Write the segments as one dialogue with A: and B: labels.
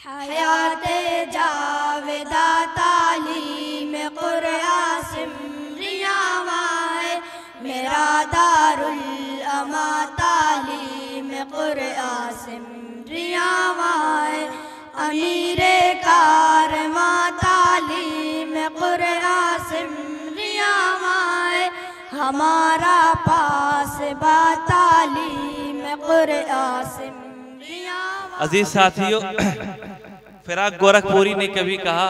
A: हयाते जावेदा तालीम कुरआन सिमरियावा है, मेरा दारुल अमा तालीम कुरआन सिमरियावा है। अमीरे कारवा तालीम कुरआन सिमरियावा है, हमारा पास बा तालीम कुरआन सिमरियावा।
B: अजीज साथियों, फिराक गोरखपुरी ने कभी कहा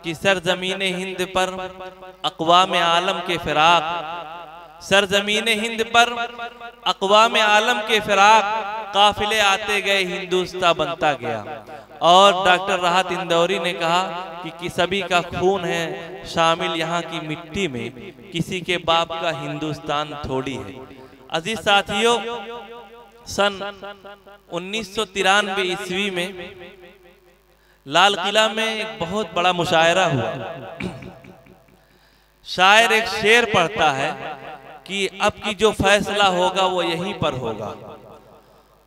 B: कि सरजमीने हिंद पर अक़वाम आलम के फिराक, सरजमीने हिंद पर अक़वाम आलम के फिराक, काफिले आते गए हिंदुस्तान बनता गया। और डॉक्टर राहत इंदौरी ने कहा कि सभी का खून है शामिल यहाँ की मिट्टी में, किसी के बाप का हिंदुस्तान थोड़ी है। अजीज साथियों, सन 1993 ईस्वी में लाल किला में एक बहुत बड़ा मुशायरा हुआ। शायर एक शेर पढ़ता है कि अब की जो फैसला होगा वो यहीं पर होगा,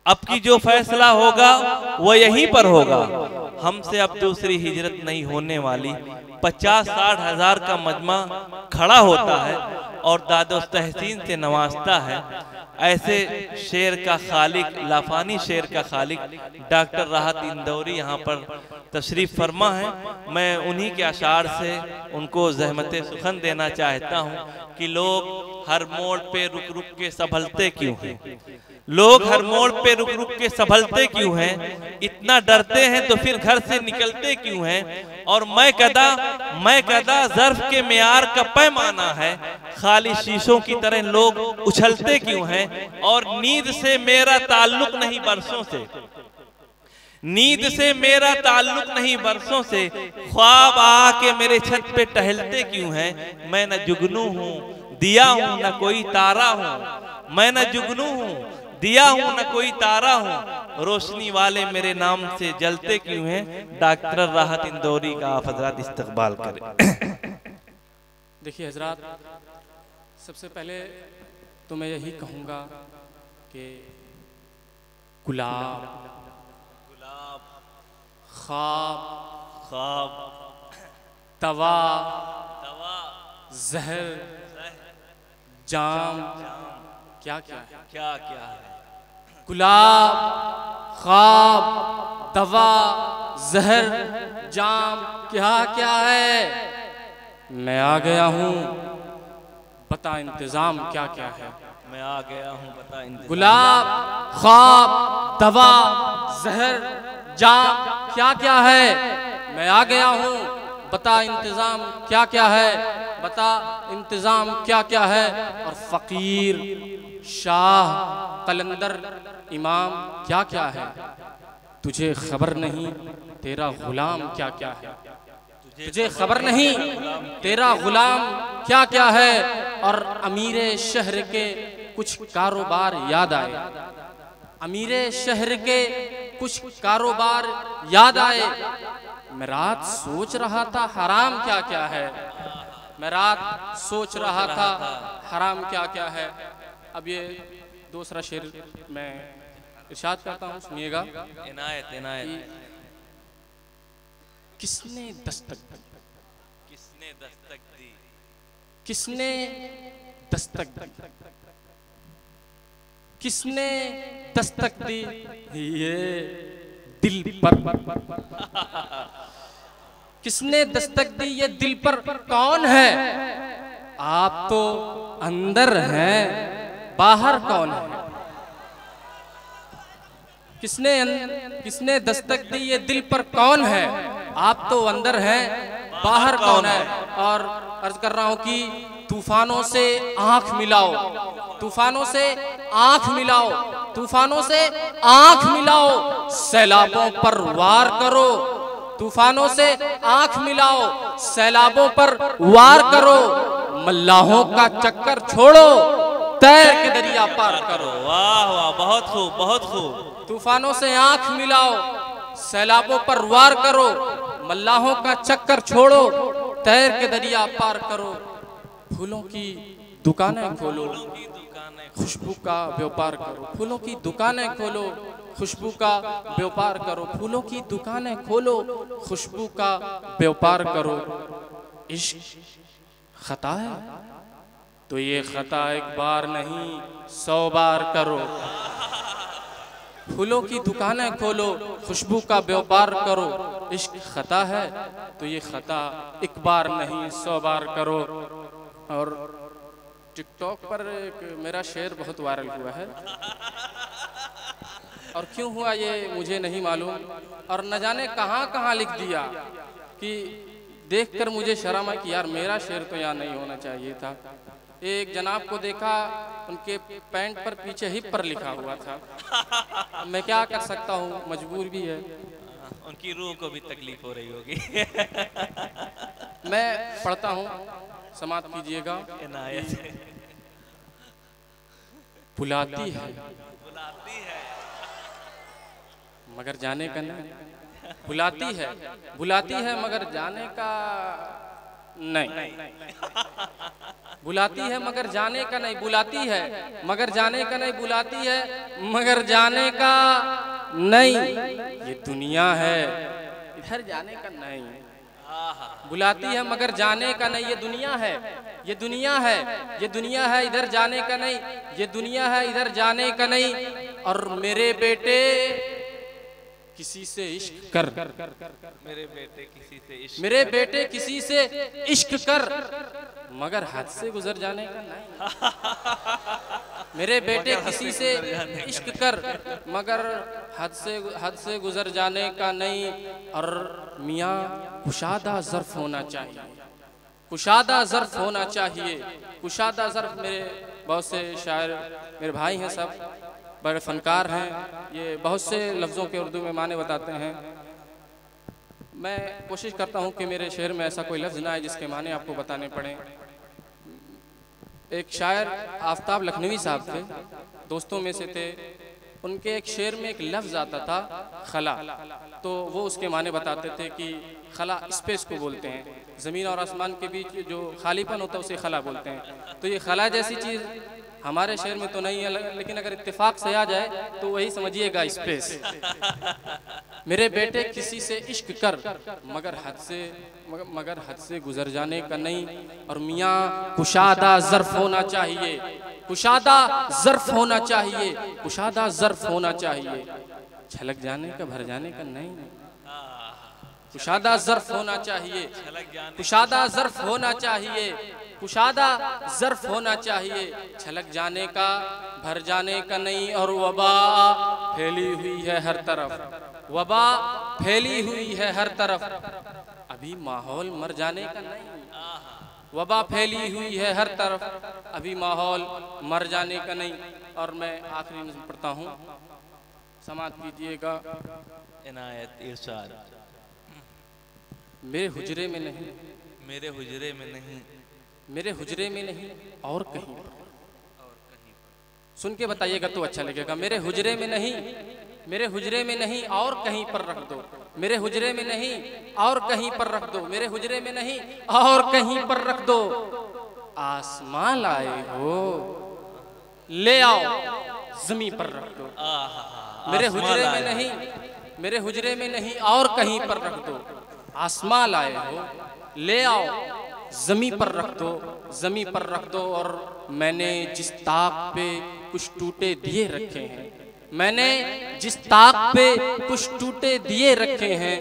B: अब की जो फैसला होगा वो यहीं पर होगा। हमसे अब दूसरी हिजरत नहीं होने वाली। 50-60 हजार का मजमा खड़ा होता है और दादो तहसीन से नवाजता है। ऐसे शेर का खालिक, लाफानी शेर का खालिक डॉक्टर राहत इंदौरी यहाँ पर तशरीफ फरमा है। मैं उन्हीं के अशार से उनको ज़हमत सुखन देना चाहता हूँ कि लोग हर मोड़ पे रुक रुक के संभलते क्यों हैं, लोग हर मोड़ पे रुक रुक के संभलते क्यों हैं, इतना डरते हैं तो फिर घर से निकलते क्यों हैं। और मैं कदा ज़र्फ के मेयार का पैमाना है, खाली शीशों की तरह लोग उछलते क्यों हैं। और नींद से मेरा ताल्लुक नहीं बरसों से, नींद से मेरा ताल्लुक नहीं बरसों से, ख्वाब आके मेरे छत पे टहलते क्यों हैं। मैं न जुगनू हूँ दिया हूँ न कोई तारा हूँ, मैं न जुगनू हूँ दिया हूँ न कोई तारा हूँ, रोशनी वाले मेरे नाम से जलते क्यों हैं। डॉक्टर राहत इंदौरी का आप हजरात इस्तकबाल करें।
C: देखिए हजरात, सबसे पहले तो मैं यही कहूँगा कि गुलाब,
B: गुलाब,
C: ख्वाब,
B: ख्वाब,
C: तवा,
B: तवा,
C: जहर, जाम, क्या क्या है,
B: क्या क्या है।
C: गुलाब, ख्वाब, दवा, जहर, जाम, क्या क्या है। मैं आ गया हूँ, बता इंतजाम क्या क्या है।
B: मैं आ गया हूँ, बता इंतजाम।
C: गुलाब, ख्वाब, दवा, जहर, जाम, क्या क्या है। मैं आ गया हूँ, बता इंतजाम क्या क्या है, बता इंतजाम क्या क्या है। और फकीर, शाह, कलंदर, इमाम, क्या क्या है। तुझे खबर नहीं तेरा गुलाम क्या क्या है, तुझे खबर नहीं तेरा गुलाम क्या क्या है। और अमीरे शहर के कुछ कारोबार याद आए, अमीरे शहर के कुछ कारोबार याद आए। मैं रात सोच रहा था हराम क्या क्या है, मैं रात सोच रहा था हराम क्या क्या है। अब ये दूसरा शेर मैं इरशाद करता हूँ, सुनिएगा।
B: इनायत, इनायत।
C: किसने दस्तक दी,
B: किसने दस्तक दी,
C: किसने दस्तक दी, किसने दस्तक दी ये दिल पर, किसने दस्तक दी ये दिल पर कौन है। आप तो अंदर हैं, बाहर कौन है। किसने दस्तक दी ये दिल पर कौन है। आप तो अंदर हैं, बाहर कौन है। और अर्ज कर रहा हूं कि तूफानों से आंख मिलाओ, तूफानों से आंख मिलाओ, तूफानों से आंख मिलाओ, सैलाबों पर वार करो। तूफानों से आंख मिलाओ, सैलाबों पर वार करो। मल्लाहों का चक्कर छोड़ो, तैर के दरिया पार करो।
B: वाह वाह, बहुत खूब, बहुत खूब।
C: तूफानों से आंख मिलाओ, सैलाबों पर वार करो। मल्लाहों का चक्कर छोड़ो, तैर के दरिया पार करो। फूलों की दुकानें खोलो, खुशबू का व्यापार करो। फूलों की दुकानें खोलो, खुशबू का व्यापार करो। फूलों की दुकानें खोलो, खुशबू का व्यापार करो। इश्क खता है तो ये खता एक बार नहीं 100 बार करो। फूलों की दुकानें खोलो, खुशबू का व्यापार करो। इश्क खता है तो ये खता एक बार नहीं 100 बार करो। और टिकटॉक पर एक मेरा शेर बहुत वायरल हुआ है, और क्यों हुआ ये मुझे नहीं मालूम, और न जाने कहाँ कहाँ लिख दिया कि देखकर मुझे शर्म आई कि यार मेरा शेर तो यहाँ नहीं होना चाहिए था। एक जनाब को देखा, उनके पैंट पर पीछे हिप पर लिखा हुआ था। मैं क्या कर सकता हूँ, मजबूर भी है।
B: उनकी रूह को भी तकलीफ हो रही होगी।
C: मैं पढ़ता हूँ, समाप्त कीजिएगा। बुलाती है मगर जाने का नहीं, बुलाती है मगर जाने का नहीं, बुलाती है मगर जाने का नहीं, बुलाती है मगर जाने का नहीं, बुलाती है मगर जाने का नहीं। ये दुनिया है इधर जाने का नहीं, बुलाती है मगर जाने का नहीं। ये दुनिया है, ये दुनिया है, ये दुनिया है इधर जाने का नहीं, ये दुनिया है इधर जाने का नहीं। और मेरे बेटे किसी से इश्क कर,
B: मेरे बेटे किसी से इश्क,
C: मेरे बेटे किसी से इश्क कर मगर हद से गुजर जाने का नहीं। मेरे बेटे किसी से इश्क कर मगर हद से गुजर जाने का नहीं। और मियाँ कुशादा ज़र्फ होना चाहिए, कुशादा ज़र्फ होना चाहिए, कुशादा ज़र्फ। मेरे बहुत से शायर मेरे भाई हैं, सब बड़े फनकार हैं, ये बहुत से लफ्ज़ों के उर्दू में माने बताते हैं। मैं कोशिश करता हूँ कि मेरे शेर में ऐसा कोई लफ्ज़ ना आए जिसके माने आपको बताने पड़े। एक शायर आफ्ताब लखनवी साहब थे, दोस्तों में से थे। उनके एक शेर में एक लफ्ज़ आता था खला, तो वो उसके माने बताते थे कि खला स्पेस को बोलते हैं, ज़मीन और आसमान के बीच जो खालीपन होता है उसे खला बोलते हैं। तो ये खला जैसी चीज़ हमारे शहर में तो नहीं है, लेकिन अगर इत्तेफाक से आ जाए तो वही समझिएगा स्पेस। मेरे बेटे किसी से इश्क कर मगर हद से गुजर जाने का नहीं। और मियाँ कुशादा ज़र्फ होना चाहिए, कुशादा ज़र्फ होना चाहिए, कुशादा ज़र्फ होना चाहिए। छलक जाने का भर जाने का नहीं, कुशादा ज़र्फ होना चाहिए, कुशादा ज़र्फ होना चाहिए, कुशादा ज़र्फ होना चाहिए। छलक जाने का भर जाने का नहीं। और वबा फैली हुई है हर तरफ, वबा फैली हुई है हर तरफ, अभी माहौल मर जाने का नहीं। वबा फैली हुई है हर तरफ, अभी माहौल मर जाने का नहीं। और मैं आखिरी नज़्म पढ़ता हूँ, समाप्त कीजिएगा।
B: इनायत इरशाद।
C: मेरे हुजरे में नहीं,
B: मेरे हुजरे में नहीं,
C: मेरे हुजरे में नहीं और कहीं। सुन के बताइएगा तो अच्छा लगेगा। मेरे हुजरे में नहीं, मेरे हुजरे में नहीं और कहीं पर रख दो, मेरे हुजरे में नहीं और कहीं पर रख दो, मेरे हुजरे में नहीं और कहीं पर रख दो। आसमां लाए हो ले आओ जमीन पर रख दो। मेरे हुजरे में नहीं, मेरे हुजरे में नहीं और कहीं पर रख दो। आसमां लाए हो ले आओ जमी पर रख दो, जमी पर रख दो। और मैंने जिस ताक पे कुछ टूटे दिए रखे हैं, मैंने जिस ताक पे कुछ टूटे दिए रखे हैं,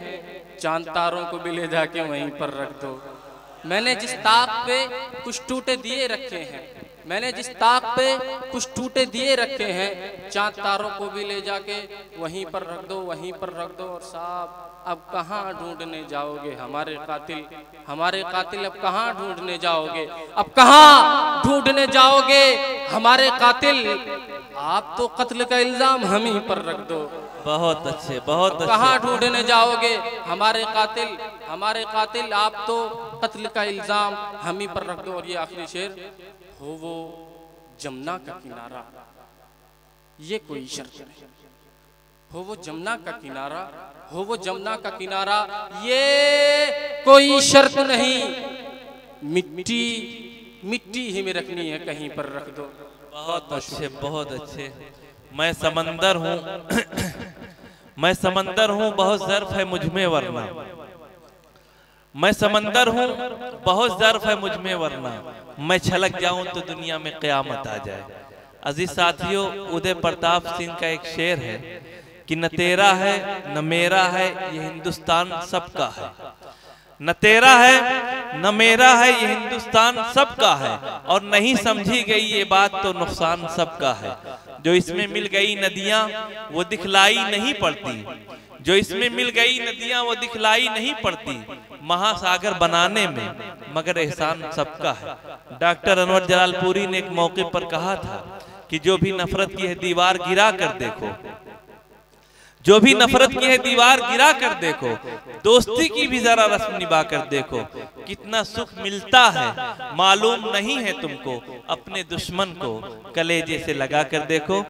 C: चांद तारों को भी ले जाके वहीं पर रख दो। मैंने जिस ताक पे कुछ टूटे दिए रखे हैं, मैंने जिस ताक पे कुछ टूटे दिए रखे हैं, चांद तारों को भी ले जाके वहीं पर रख दो, वहीं पर रख दो। और साहब अब कहाँ ढूंढने जाओगे हमारे कातिल, हमारे कातिल अब कहाँ ढूंढने जाओगे, अब कहाँ ढूंढने जाओगे हमारे कातिल। आप तो कत्ल का इल्जाम हम ही पर रख दो।
B: बहुत अच्छे, बहुत अच्छे।
C: कहाँ ढूंढने जाओगे हमारे कातिल, हमारे कातिल। आप तो कत्ल का इल्जाम हम ही पर रख दो। और ये आखिरी शेर, हो वो जमुना का किनारा ये कोई शर्त नहीं, हो वो जमुना का किनारा, हो वो जमुना का किनारा ये कोई शर्त नहीं। मिट्टी मिट्टी ही में रखनी है, कहीं पर रख दो।
B: बहुत अच्छे, बहुत अच्छे। मैं समंदर हूँ मैं समंदर हूँ, बहुत ज़र्फ है मुझ में वरना। मैं समंदर हूँ, बहुत ज़र्फ है मुझ में वरना। मैं छलक जाऊं तो दुनिया में क़यामत आ जाए। अजीज साथियों, उदय प्रताप सिंह का एक शेर है कि न तेरा है न मेरा है, ये हिंदुस्तान सबका है। न तेरा है न मेरा है, ये हिंदुस्तान सबका है। और नहीं समझी गई ये बात तो नुकसान सबका है। जो इसमें मिल गई नदियां वो दिखलाई नहीं पड़ती, जो इसमें मिल गई नदियां वो दिखलाई नहीं पड़ती महासागर बनाने में, मगर एहसान सबका है। डॉक्टर अनवर जलालपुरी ने एक मौके पर कहा था कि जो भी नफरत की है दीवार गिरा कर देखो, जो भी नफरत की है दीवार गिरा कर देखो, दोस्ती की भी जरा रस्म निभा कर देखो। कितना सुख मिलता है मालूम नहीं है तुमको, अपने दुश्मन को कलेजे से लगा कर देखो।